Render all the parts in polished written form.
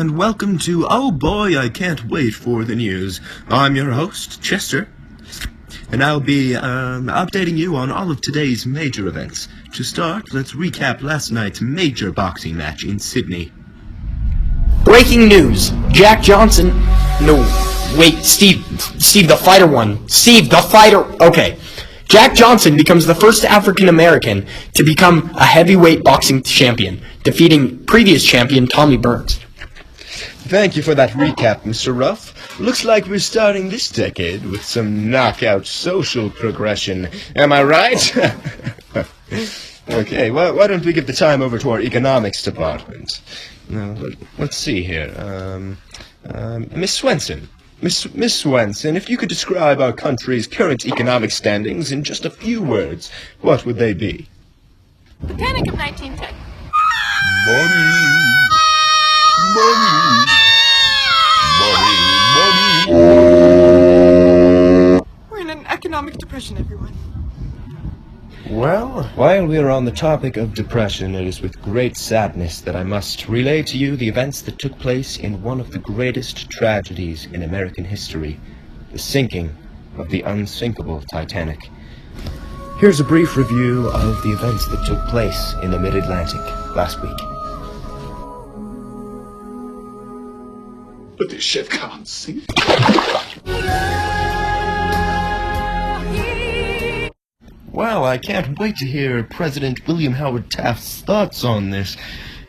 and welcome to Oh Boy, I Can't Wait for the News. I'm your host, Chester, and I'll be updating you on all of today's major events. To start, let's recap last night's major boxing match in Sydney. Breaking news, Jack Johnson, no, wait, Steve the fighter won. Steve the fighter, okay. Jack Johnson becomes the first African-American to become a heavyweight boxing champion, defeating previous champion Tommy Burns. Thank you for that recap, Mr. Ruff. Looks like we're starting this decade with some knockout social progression. Am I right? Okay, well, why don't we give the time over to our economics department? Now, let's see here. Miss Swenson. Miss Swenson, if you could describe our country's current economic standings in just a few words, what would they be? The Panic of 1910. Money. We're in an economic depression, everyone. Well, while we are on the topic of depression, it is with great sadness that I must relay to you the events that took place in one of the greatest tragedies in American history, the sinking of the unsinkable Titanic. Here's a brief review of the events that took place in the Mid-Atlantic last week. But this ship can't sink. Well, I can't wait to hear President William Howard Taft's thoughts on this.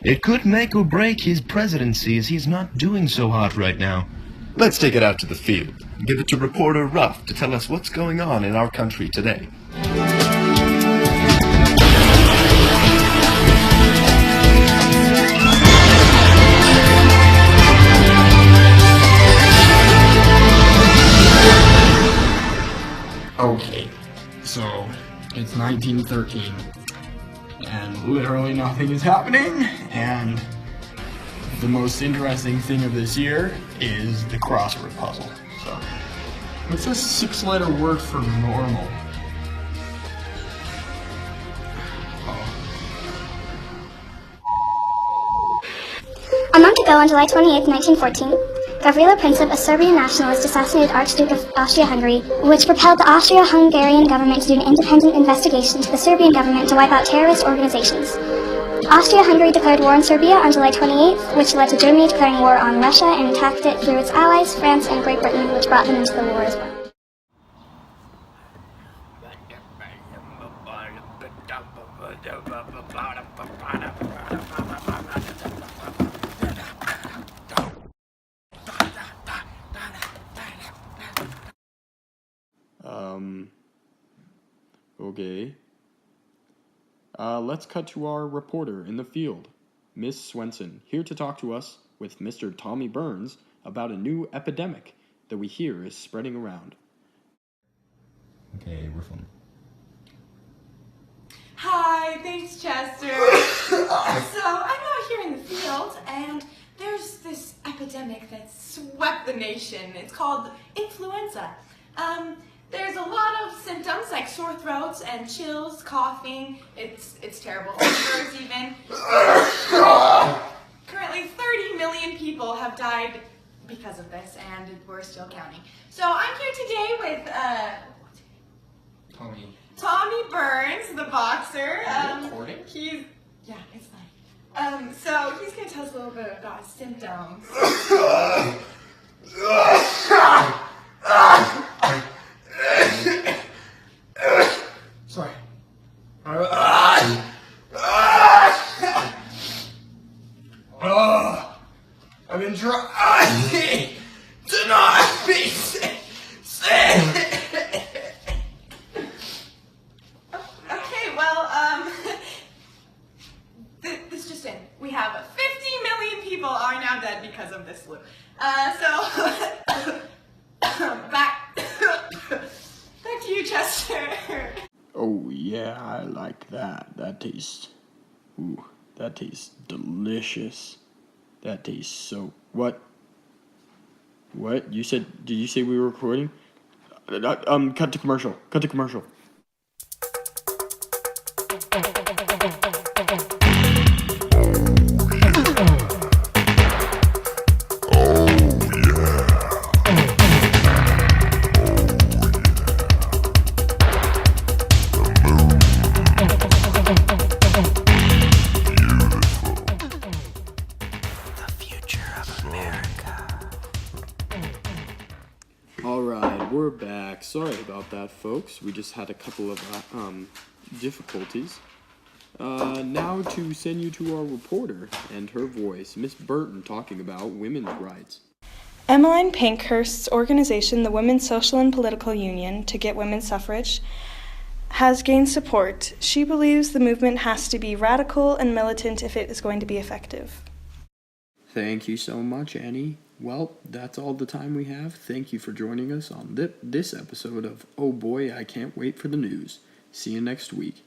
It could make or break his presidency, as he's not doing so hot right now. Let's take it out to the field. Give it to reporter Ruff to tell us what's going on in our country today. Okay, so it's 1913, and literally nothing is happening, and the most interesting thing of this year is the crossword puzzle. So, what's this 6-letter word for normal? A month ago, on July 28, 1914, Gavrilo Princip, a Serbian nationalist, assassinated Archduke of Austria-Hungary, which propelled the Austria-Hungarian government to do an independent investigation to the Serbian government to wipe out terrorist organizations. Austria-Hungary declared war on Serbia on July 28th, which led to Germany declaring war on Russia and attacked it through its allies, France and Great Britain, which brought them into the war as well. Okay. Let's cut to our reporter in the field, Miss Swenson, here to talk to us with Mr. Tommy Burns about a new epidemic that we hear is spreading around. Okay, we're filming. Hi, thanks, Chester. So, I'm out here in the field, and there's this epidemic that swept the nation. It's called influenza. There's a lot of symptoms like sore throats and chills, coughing. It's terrible. Fevers even. Currently, 30 million people have died because of this, and we're still counting. So I'm here today with Tommy Burns, the boxer. Recording? Yeah, it's fine. So he's gonna tell us a little bit about his symptoms. Sorry. I've been trying to not be sick. Okay, well, this just in. We have 50 million people are now dead because of this flu. Back to you, Chester. Oh yeah, I like that. That tastes delicious. That tastes so... What? You said... Did you say we were recording? Cut to commercial. Alright, we're back. Sorry about that, folks. We just had a couple of difficulties. Now to send you to our reporter and her voice, Miss Burton, talking about women's rights. Emmeline Pankhurst's organization, the Women's Social and Political Union, to get women's suffrage, has gained support. She believes the movement has to be radical and militant if it is going to be effective. Thank you so much, Annie. Well, that's all the time we have. Thank you for joining us on this episode of Oh Boy, I Can't Wait for the News. See you next week.